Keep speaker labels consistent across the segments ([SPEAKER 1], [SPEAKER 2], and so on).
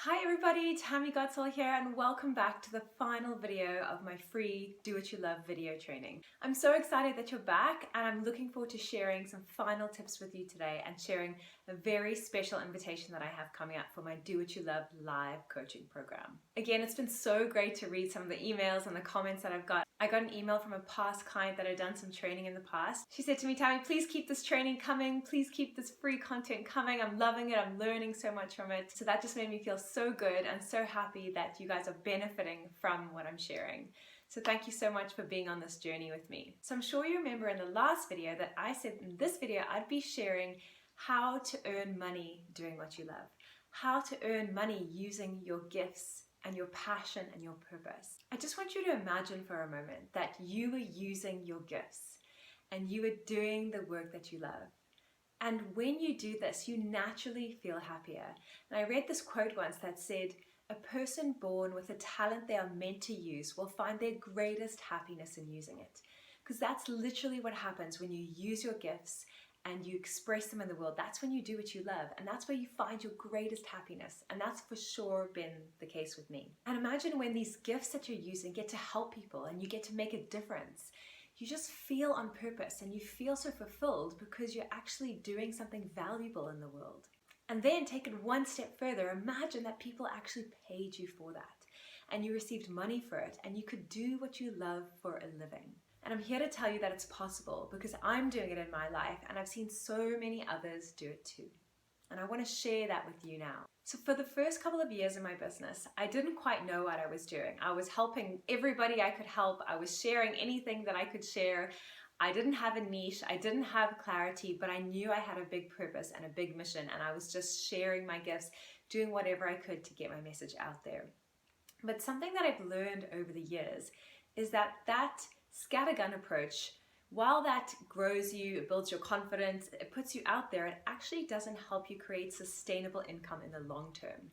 [SPEAKER 1] Hi everybody, Tammy Godsall here and welcome back to the final video of my free Do What You Love video training. I'm so excited that you're back and I'm looking forward to sharing some final tips with you today and sharing a very special invitation that I have coming up for my Do What You Love live coaching program. Again, it's been so great to read some of the emails and the comments that I've got. I got an email from a past client that had done some training in the past. She said to me, Tammy, please keep this training coming. Please keep this free content coming. I'm loving it. I'm learning so much from it. So that just made me feel so good and so happy that you guys are benefiting from what I'm sharing. So thank you so much for being on this journey with me. So I'm sure you remember in the last video that I said in this video I'd be sharing how to earn money doing what you love. How to earn money using your gifts and your passion and your purpose. I just want you to imagine for a moment that you were using your gifts and you were doing the work that you love. And when you do this, you naturally feel happier. And I read this quote once that said, "A person born with a talent they are meant to use will find their greatest happiness in using it." Because that's literally what happens when you use your gifts and you express them in the world. That's when you do what you love, and that's where you find your greatest happiness. And that's for sure been the case with me. And imagine when these gifts that you're using get to help people and you get to make a difference. You just feel on purpose and you feel so fulfilled because you're actually doing something valuable in the world. And then take it one step further, imagine that people actually paid you for that and you received money for it and you could do what you love for a living. And I'm here to tell you that it's possible because I'm doing it in my life and I've seen so many others do it too. And I want to share that with you now. So for the first couple of years in my business, I didn't quite know what I was doing. I was helping everybody I could help. I was sharing anything that I could share. I didn't have a niche. I didn't have clarity, but I knew I had a big purpose and a big mission. And I was just sharing my gifts, doing whatever I could to get my message out there. But something that I've learned over the years is that scattergun approach, while that grows you, it builds your confidence, it puts you out there, it actually doesn't help you create sustainable income in the long term.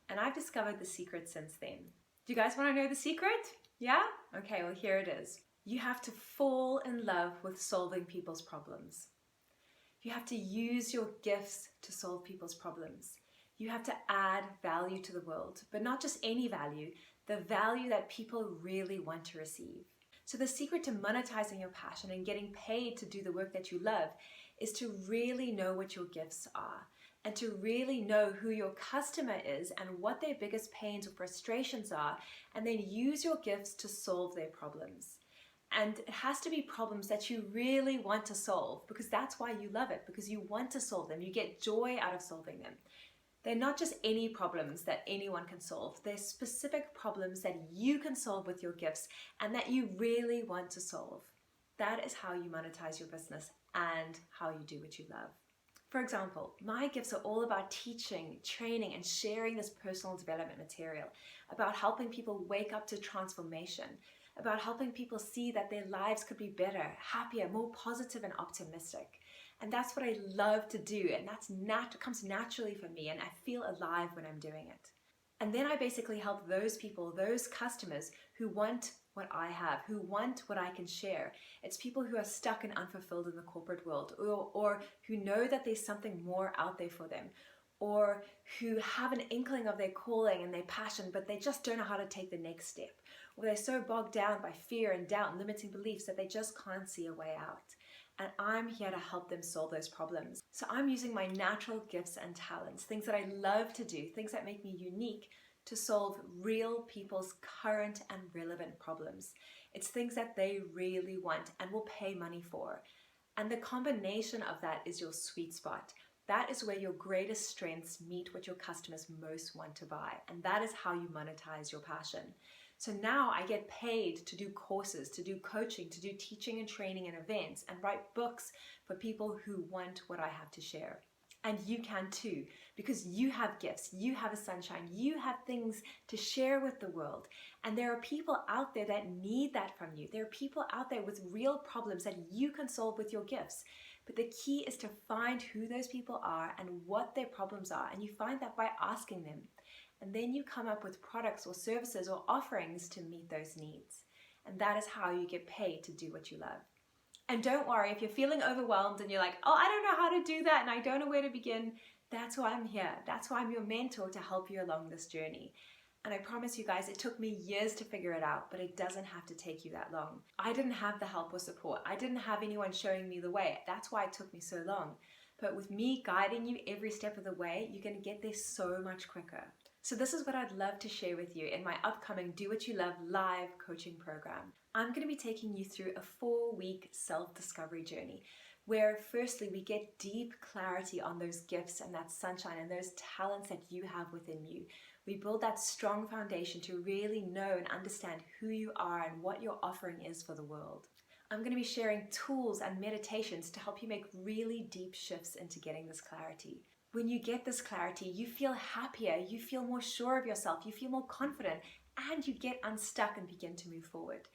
[SPEAKER 1] And I've discovered the secret since then. Do you guys want to know the secret? Yeah? Okay, well here it is. You have to fall in love with solving people's problems. You have to use your gifts to solve people's problems. You have to add value to the world, but not just any value, the value that people really want to receive. So the secret to monetizing your passion and getting paid to do the work that you love is to really know what your gifts are and to really know who your customer is and what their biggest pains or frustrations are, and then use your gifts to solve their problems. And it has to be problems that you really want to solve because that's why you love it, because you want to solve them. You get joy out of solving them. They're not just any problems that anyone can solve. They're specific problems that you can solve with your gifts and that you really want to solve. That is how you monetize your business and how you do what you love. For example, my gifts are all about teaching, training, and sharing this personal development material, about helping people wake up to transformation, about helping people see that their lives could be better, happier, more positive and optimistic. And that's what I love to do, and that comes naturally for me, and I feel alive when I'm doing it. And then I basically help those people, those customers who want what I have, who want what I can share. It's people who are stuck and unfulfilled in the corporate world, or who know that there's something more out there for them, or who have an inkling of their calling and their passion, but they just don't know how to take the next step, or they're so bogged down by fear and doubt and limiting beliefs that they just can't see a way out. And I'm here to help them solve those problems. So I'm using my natural gifts and talents, things that I love to do, things that make me unique, to solve real people's current and relevant problems. It's things that they really want and will pay money for. And the combination of that is your sweet spot. That is where your greatest strengths meet what your customers most want to buy. And that is how you monetize your passion. So now I get paid to do courses, to do coaching, to do teaching and training and events, and write books for people who want what I have to share. And you can too, because you have gifts, you have a sunshine, you have things to share with the world. And there are people out there that need that from you. There are people out there with real problems that you can solve with your gifts. But the key is to find who those people are and what their problems are. And you find that by asking them. And then you come up with products or services or offerings to meet those needs. And that is how you get paid to do what you love. And don't worry, if you're feeling overwhelmed and you're like, oh, I don't know how to do that and I don't know where to begin, That's why I'm here. That's why I'm your mentor, to help you along this journey. And I promise you guys, it took me years to figure it out, but it doesn't have to take you that long. I didn't have the help or support. I didn't have anyone showing me the way. That's why it took me so long. But with me guiding you every step of the way, you're going to get there so much quicker. So this is what I'd love to share with you in my upcoming Do What You Love live coaching program. I'm going to be taking you through a 4-week self-discovery journey, where firstly we get deep clarity on those gifts and that sunshine and those talents that you have within you. We build that strong foundation to really know and understand who you are and what your offering is for the world. I'm going to be sharing tools and meditations to help you make really deep shifts into getting this clarity. When you get this clarity, you feel happier, you feel more sure of yourself, you feel more confident, and you get unstuck and begin to move forward.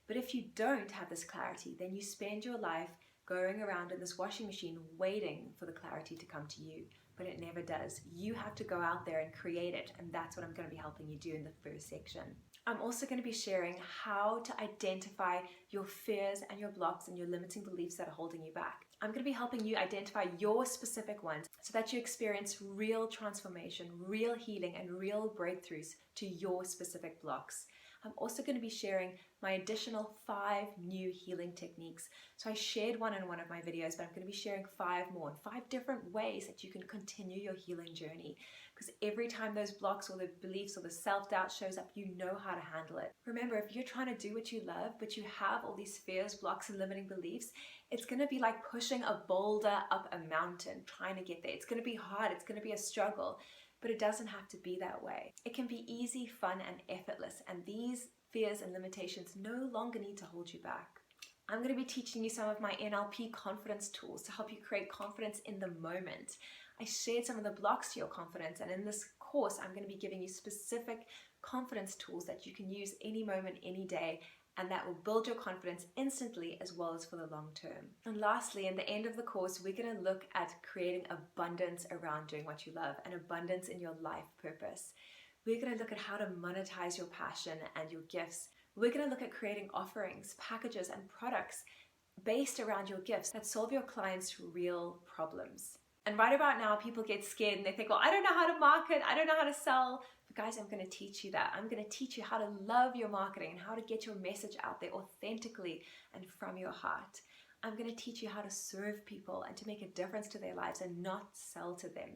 [SPEAKER 1] But if you don't have this clarity, then you spend your life going around in this washing machine waiting for the clarity to come to you. But it never does. You have to go out there and create it, and that's what I'm going to be helping you do in the first section. I'm also going to be sharing how to identify your fears and your blocks and your limiting beliefs that are holding you back. I'm going to be helping you identify your specific ones so that you experience real transformation, real healing, and real breakthroughs to your specific blocks. I'm also going to be sharing my additional 5 new healing techniques. So I shared one in one of my videos, but I'm going to be sharing 5 more, 5 different ways that you can continue your healing journey. Because every time those blocks or the beliefs or the self-doubt shows up, you know how to handle it. Remember, if you're trying to do what you love, but you have all these fears, blocks, and limiting beliefs, it's going to be like pushing a boulder up a mountain, trying to get there. It's going to be hard. It's going to be a struggle. But it doesn't have to be that way. It can be easy, fun, and effortless, and these fears and limitations no longer need to hold you back. I'm going to be teaching you some of my NLP confidence tools to help you create confidence in the moment. I shared some of the blocks to your confidence, and in this course, I'm going to be giving you specific confidence tools that you can use any moment, any day, and that will build your confidence instantly as well as for the long term. And lastly, in the end of the course, we're going to look at creating abundance around doing what you love and abundance in your life purpose. We're going to look at how to monetize your passion and your gifts. We're going to look at creating offerings, packages, and products based around your gifts that solve your clients' real problems. And right about now, people get scared and they think, well, I don't know how to market, I don't know how to sell. But guys, I'm going to teach you that. I'm going to teach you how to love your marketing and how to get your message out there authentically and from your heart. I'm going to teach you how to serve people and to make a difference to their lives and not sell to them.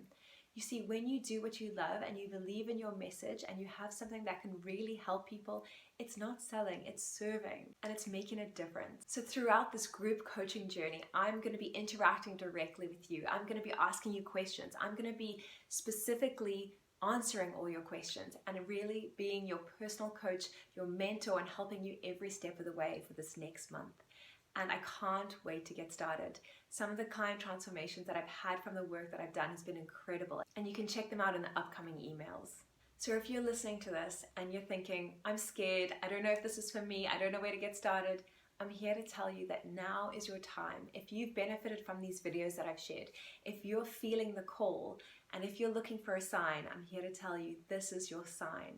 [SPEAKER 1] You see, when you do what you love and you believe in your message and you have something that can really help people, it's not selling, it's serving, and it's making a difference. So throughout this group coaching journey, I'm going to be interacting directly with you. I'm going to be asking you questions. I'm going to be specifically answering all your questions and really being your personal coach, your mentor, and helping you every step of the way for this next month. And I can't wait to get started. Some of the client transformations that I've had from the work that I've done has been incredible, and you can check them out in the upcoming emails. So if you're listening to this and you're thinking, I'm scared, I don't know if this is for me, I don't know where to get started, I'm here to tell you that now is your time. If you've benefited from these videos that I've shared, if you're feeling the call, and if you're looking for a sign, I'm here to tell you this is your sign.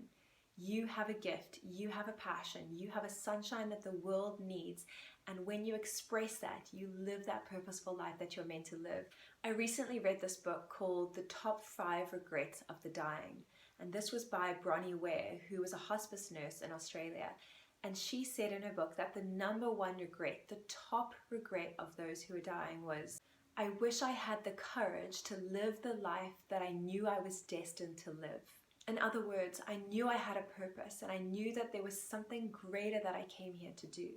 [SPEAKER 1] You have a gift, you have a passion, you have a sunshine that the world needs, and when you express that, you live that purposeful life that you're meant to live. I recently read this book called The Top 5 Regrets of the Dying, and this was by Bronnie Ware, who was a hospice nurse in Australia, and she said in her book that the number 1 regret, the top regret of those who are dying was, I wish I had the courage to live the life that I knew I was destined to live. In other words, I knew I had a purpose and I knew that there was something greater that I came here to do.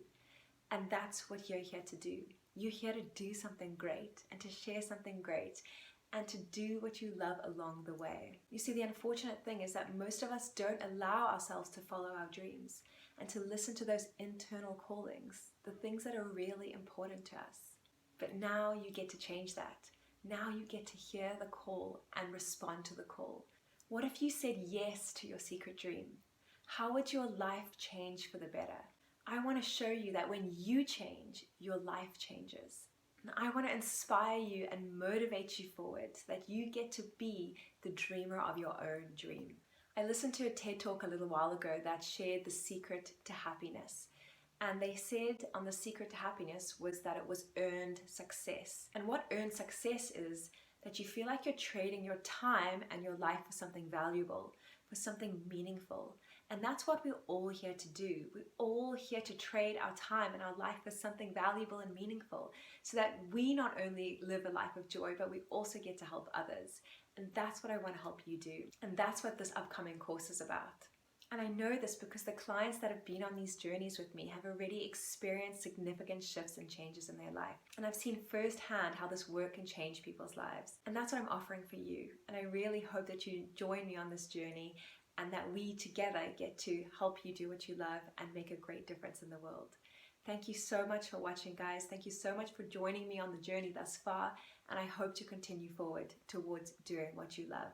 [SPEAKER 1] And that's what you're here to do. You're here to do something great and to share something great and to do what you love along the way. You see, the unfortunate thing is that most of us don't allow ourselves to follow our dreams and to listen to those internal callings, the things that are really important to us. But now you get to change that. Now you get to hear the call and respond to the call. What if you said yes to your secret dream? How would your life change for the better? I want to show you that when you change, your life changes. And I want to inspire you and motivate you forward so that you get to be the dreamer of your own dream. I listened to a TED Talk a little while ago that shared the secret to happiness. And they said the secret to happiness was that it was earned success. And what earned success is that you feel like you're trading your time and your life for something valuable, for something meaningful. And that's what we're all here to do. We're all here to trade our time and our life for something valuable and meaningful, so that we not only live a life of joy, but we also get to help others. And that's what I want to help you do. And that's what this upcoming course is about. And I know this because the clients that have been on these journeys with me have already experienced significant shifts and changes in their life. And I've seen firsthand how this work can change people's lives. And that's what I'm offering for you. And I really hope that you join me on this journey and that we together get to help you do what you love and make a great difference in the world. Thank you so much for watching, guys. Thank you so much for joining me on the journey thus far. And I hope to continue forward towards doing what you love.